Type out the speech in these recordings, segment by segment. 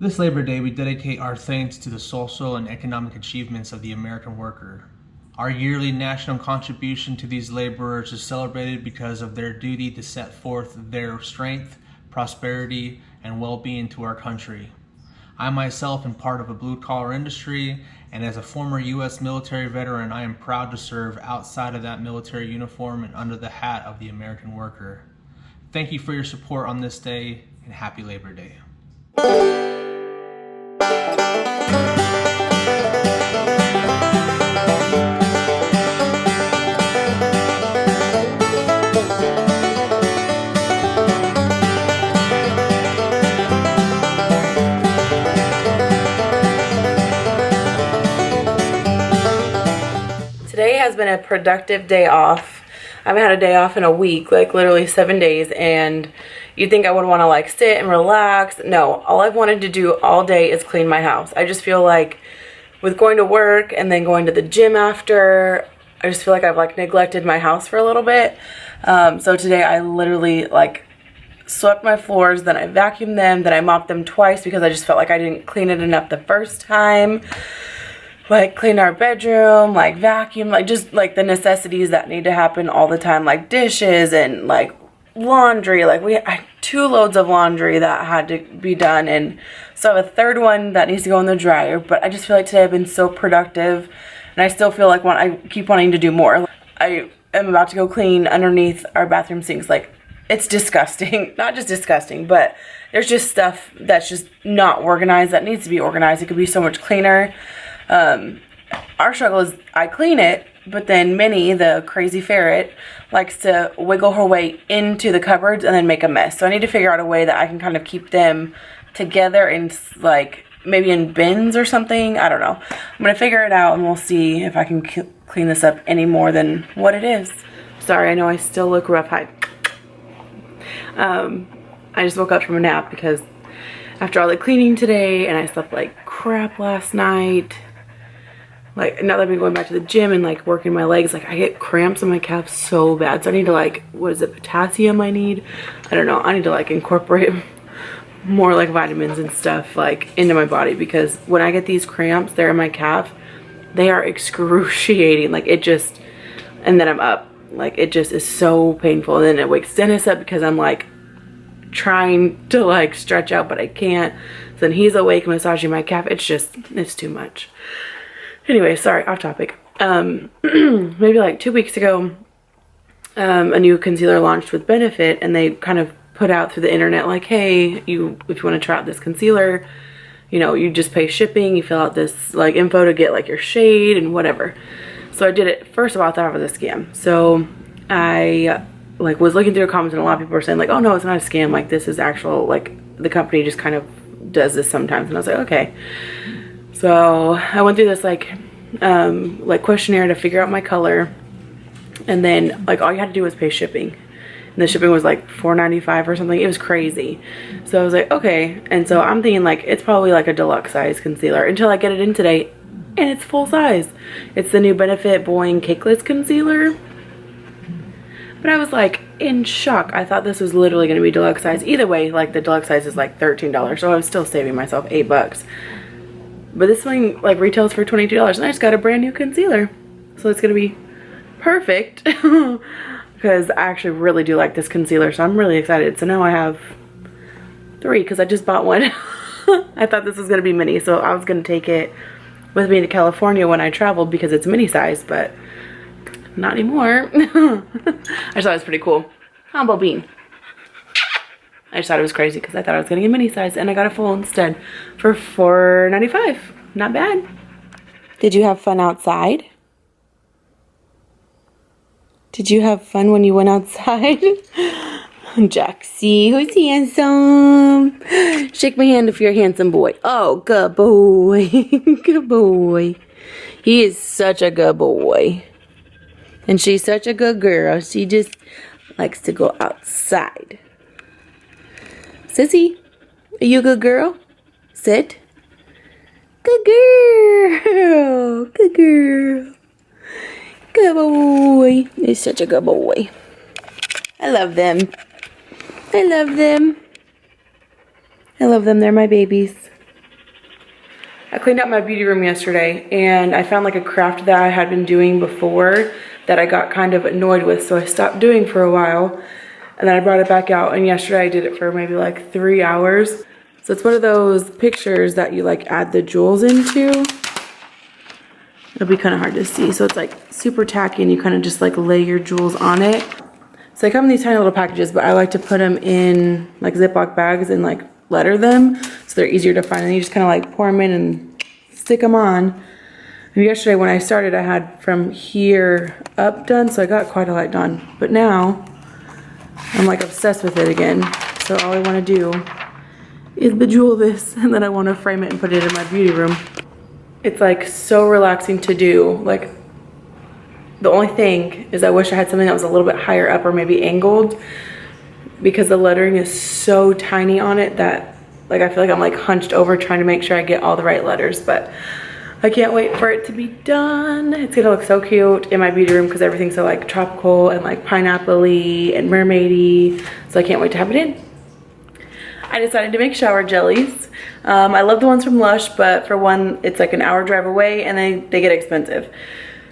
This Labor Day, we dedicate our thanks to the social and economic achievements of the American worker. Our yearly national contribution to these laborers is celebrated because of their duty to set forth their strength, prosperity, and well-being to our country. I myself am part of a blue-collar industry, and as a former U.S. military veteran, I am proud to serve outside of that military uniform and under the hat of the American worker. Thank you for your support on this day, and happy Labor Day. Today has been a productive day off. I haven't had a day off in a week, like literally 7 days, and you'd think I would want to like sit and relax. No, all I've wanted to do all day is clean my house. I just feel like with going to work and then going to the gym after, I just feel like I've like neglected my house for a little bit. So today I literally like swept my floors, then I vacuumed them, then I mopped them twice because I just felt like I didn't clean it enough the first time. Like clean our bedroom, like vacuum, like just like the necessities that need to happen all the time, like dishes and like laundry. Like I had 2 loads of laundry that had to be done, and so I have a third one that needs to go in the dryer. But I just feel like today I've been so productive, and I still feel like I keep wanting to do more. I am about to go clean underneath our bathroom sinks. Like it's disgusting. Not just disgusting, but there's just stuff that's just not organized that needs to be organized. It could be so much cleaner. Our struggle is I clean it, but then Minnie, the crazy ferret, likes to wiggle her way into the cupboards and then make a mess. So I need to figure out a way that I can kind of keep them together and like maybe in bins or something. I don't know. I'm going to figure it out and we'll see if I can clean this up any more than what it is. Sorry, I know I still look rough. Hi. I just woke up from a nap because after all the cleaning today, and I slept like crap last night. Like now that I've been going back to the gym and like working my legs, like I get cramps in my calves so bad. So I need to like, what is it, potassium I need? I don't know. I need to like incorporate more like vitamins and stuff like into my body, because when I get these cramps there in my calf, they are excruciating. Like it just, and then I'm up. Like it just is so painful. And then it wakes Dennis up because I'm like trying to like stretch out, but I can't. So then he's awake massaging my calf. It's too much. Anyway, sorry, off topic. Maybe like 2 weeks ago, a new concealer launched with Benefit, and they kind of put out through the internet like, hey, if you want to try out this concealer, you know, you just pay shipping, you fill out this like info to get like your shade and whatever. So I did it. First of all, I thought it was a scam. So I like was looking through the comments, and a lot of people were saying like, oh no, it's not a scam, like this is actual, like the company just kind of does this sometimes. And I was like, okay. So I went through this like questionnaire to figure out my color, and then like all you had to do was pay shipping, and the shipping was like $4.95 or something. It was crazy. So I was like, okay. And so I'm thinking like it's probably like a deluxe size concealer until I get it in today, and it's full size. It's the new Benefit Boing Cakeless Concealer. But I was like in shock. I thought this was literally going to be deluxe size. Either way, like the deluxe size is like $13, so I was still saving myself $8. But this one like retails for $22, and I just got a brand new concealer. So it's gonna be perfect because I actually really do like this concealer, so I'm really excited. So now I have 3 because I just bought one. I thought this was gonna be mini, so I was gonna take it with me to California when I traveled because it's mini size, but not anymore. I just thought it was pretty cool. Humble bean. I just thought it was crazy because I thought I was getting a mini size, and I got a full instead for $4.95. Not bad. Did you have fun outside? Did you have fun when you went outside? Jaxie, who's handsome? Shake my hand if you're a handsome boy. Oh, good boy. Good boy. He is such a good boy. And she's such a good girl. She just likes to go outside. Sissy, are you a good girl? Sit. Good girl. Good girl. Good boy. He's such a good boy. I love them. I love them. I love them. They're my babies. I cleaned out my beauty room yesterday and I found like a craft that I had been doing before that I got kind of annoyed with, so I stopped doing for a while and then I brought it back out, and yesterday I did it for maybe like 3 hours. So it's one of those pictures that you like add the jewels into. It'll be kind of hard to see. So it's like super tacky and you kind of just like lay your jewels on it. So they come in these tiny little packages, but I like to put them in like Ziploc bags and like letter them so they're easier to find. And you just kind of like pour them in and stick them on. And yesterday when I started, I had from here up done, so I got quite a lot done. But now I'm like obsessed with it again. So all I want to do is bejewel this, and then I want to frame it and put it in my beauty room. It's like so relaxing to do. Like the only thing is I wish I had something that was a little bit higher up or maybe angled, because the lettering is so tiny on it that like I feel like I'm like hunched over trying to make sure I get all the right letters. But I can't wait for it to be done. It's gonna look so cute in my beauty room because everything's so like tropical and like pineapple-y and mermaidy. So I can't wait to have it in. I decided to make shower jellies. I love the ones from Lush, but for one, it's like an hour drive away and they get expensive.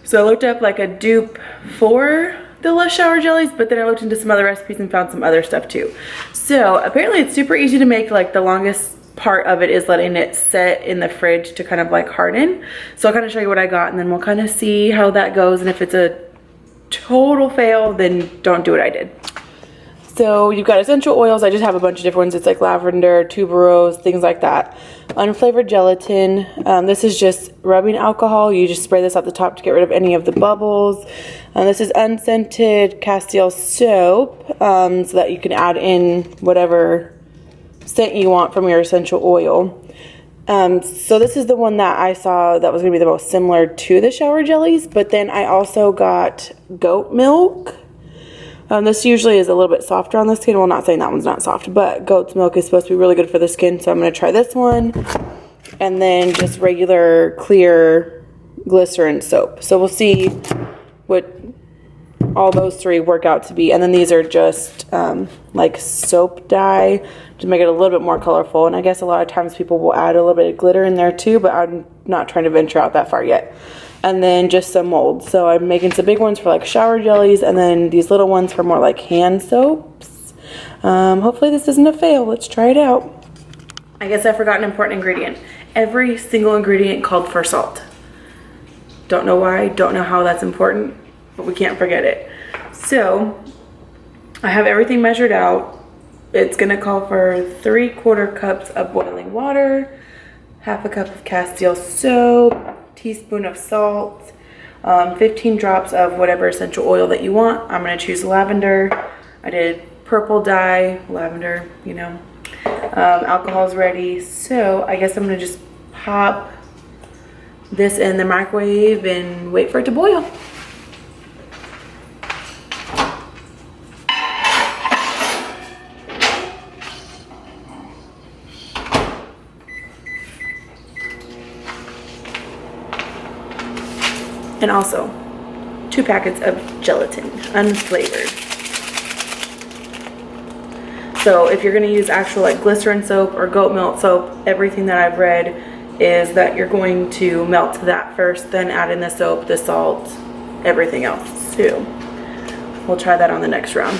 So I looked up like a dupe for the Lush shower jellies, but then I looked into some other recipes and found some other stuff too. So apparently it's super easy to make. Like the longest part of it is letting it set in the fridge to kind of like harden. So I'll kind of show you what I got and then we'll kind of see how that goes. And if it's a total fail, then don't do what I did. So you've got essential oils. I just have a bunch of different ones. It's like lavender, tuberose, things like that. Unflavored gelatin. This is just rubbing alcohol. You just spray this at the top to get rid of any of the bubbles. This is unscented Castile soap, so that you can add in whatever scent you want from your essential oil. So this is the one that I saw that was going to be the most similar to the shower jellies, but then I also got goat milk. This usually is a little bit softer on the skin. Well, not saying that one's not soft, but goat's milk is supposed to be really good for the skin, so I'm going to try this one. And then just regular clear glycerin soap. So we'll see what all those three work out to be. And then these are just like soap dye to make it a little bit more colorful. And I guess a lot of times people will add a little bit of glitter in there too, but I'm not trying to venture out that far yet. And then just some molds. So I'm making some big ones for like shower jellies, and then these little ones for more like hand soaps. Hopefully this isn't a fail. Let's try it out. I guess I forgot an important ingredient. Every single ingredient called for salt. Don't know why, don't know how that's important, but we can't forget it. So I have everything measured out. It's gonna call for 3/4 cups of boiling water, 1/2 cup of Castile soap, teaspoon of salt, 15 drops of whatever essential oil that you want. I'm gonna choose lavender. I did purple dye, lavender, you know. Alcohol's ready. So I guess I'm gonna just pop this in the microwave and wait for it to boil. And also 2 packets of gelatin, unflavored. So if you're gonna use actual like glycerin soap or goat milk soap, everything that I've read is that you're going to melt that first, then add in the soap, the salt, everything else. So we'll try that on the next round.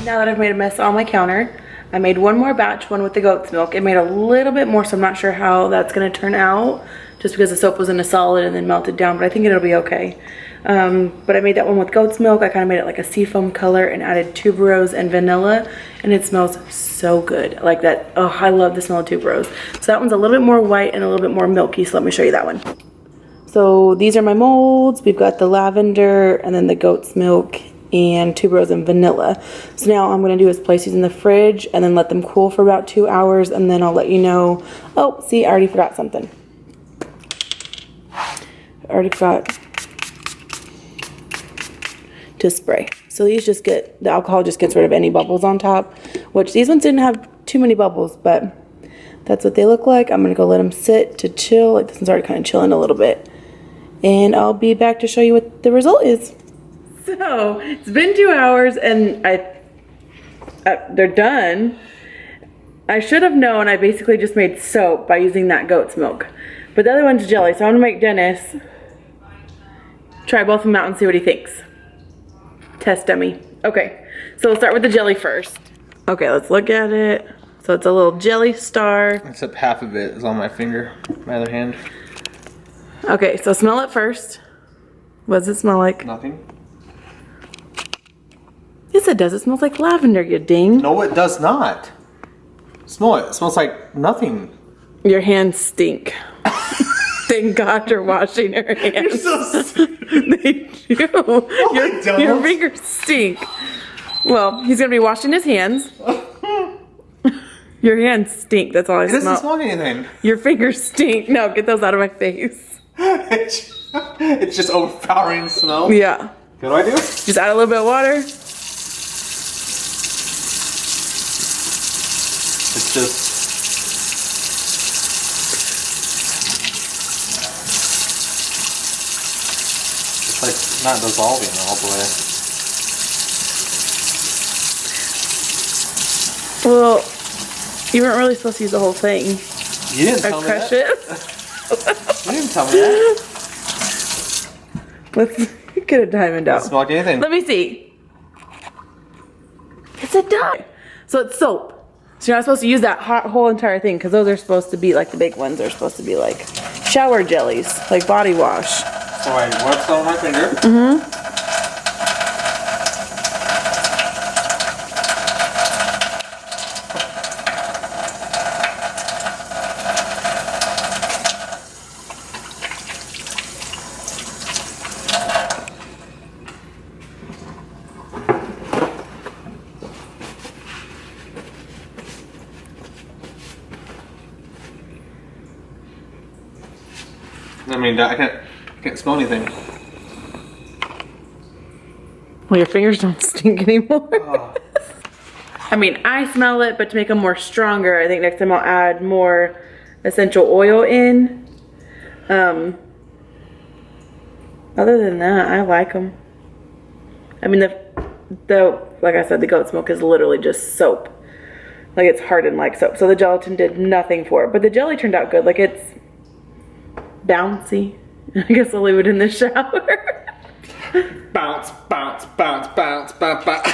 Now that I've made a mess on my counter, I made one more batch, one with the goat's milk. It made a little bit more, so I'm not sure how that's gonna turn out, just because the soap was in a solid and then melted down, but I think it'll be okay. But I made that one with goat's milk. I kind of made it like a seafoam color and added tuberose and vanilla, and it smells so good. Like that, oh, I love the smell of tuberose. So that one's a little bit more white and a little bit more milky, so let me show you that one. So So these are my molds. We've got the lavender and then the goat's milk and tuberose and vanilla. So now all I'm going to do is place these in the fridge and then let them cool for about 2 hours, and then I'll let you know. Oh, see, I already forgot something. I already forgot to spray. So these just get, the alcohol just gets rid of any bubbles on top, which these ones didn't have too many bubbles, but that's what they look like. I'm going to go let them sit to chill. Like, this one's already kind of chilling a little bit. And I'll be back to show you what the result is. So it's been 2 hours and they're done. I should have known I basically just made soap by using that goat's milk. But the other one's jelly, so I'm gonna make Dennis try both of them out and see what he thinks. Test dummy. Okay, so we'll start with the jelly first. Okay, let's look at it. So it's a little jelly star. Except half of it is on my finger, my other hand. Okay, so smell it first. What does it smell like? Nothing. Yes, it does. It smells like lavender, you ding. No, it does not. Smell it. It smells like nothing. Your hands stink. Thank God you're washing your hands. You're so stupid. They do. Your fingers stink. Well, he's going to be washing his hands. Your hands stink. That's all I smell. It doesn't smell like anything. Your fingers stink. No, get those out of my face. It's just overpowering smell. Yeah. What do I do? Just add a little bit of water. It's just... It's like not dissolving all the way. Well, you weren't really supposed to use the whole thing. You didn't tell me crush that. it. You didn't tell me that. Let's get a diamond out. Doesn't smell like anything. Let me see. It's a dye. So it's soap. So you're not supposed to use that whole entire thing, because those are supposed to be like the big ones. They're supposed to be like shower jellies, like body wash. So I wet some on my finger. Mm-hmm. I mean, I can't smell anything. Well, your fingers don't stink anymore. Oh. I mean, I smell it, but to make them more stronger, I think next time I'll add more essential oil in. Other than that, I like them. I mean, like I said, the goat's milk is literally just soap. Like, it's hardened like soap. So the gelatin did nothing for it. But the jelly turned out good. Like, it's bouncy. I guess I'll leave it in the shower. Bounce, bounce, bounce, bounce, bounce, bounce.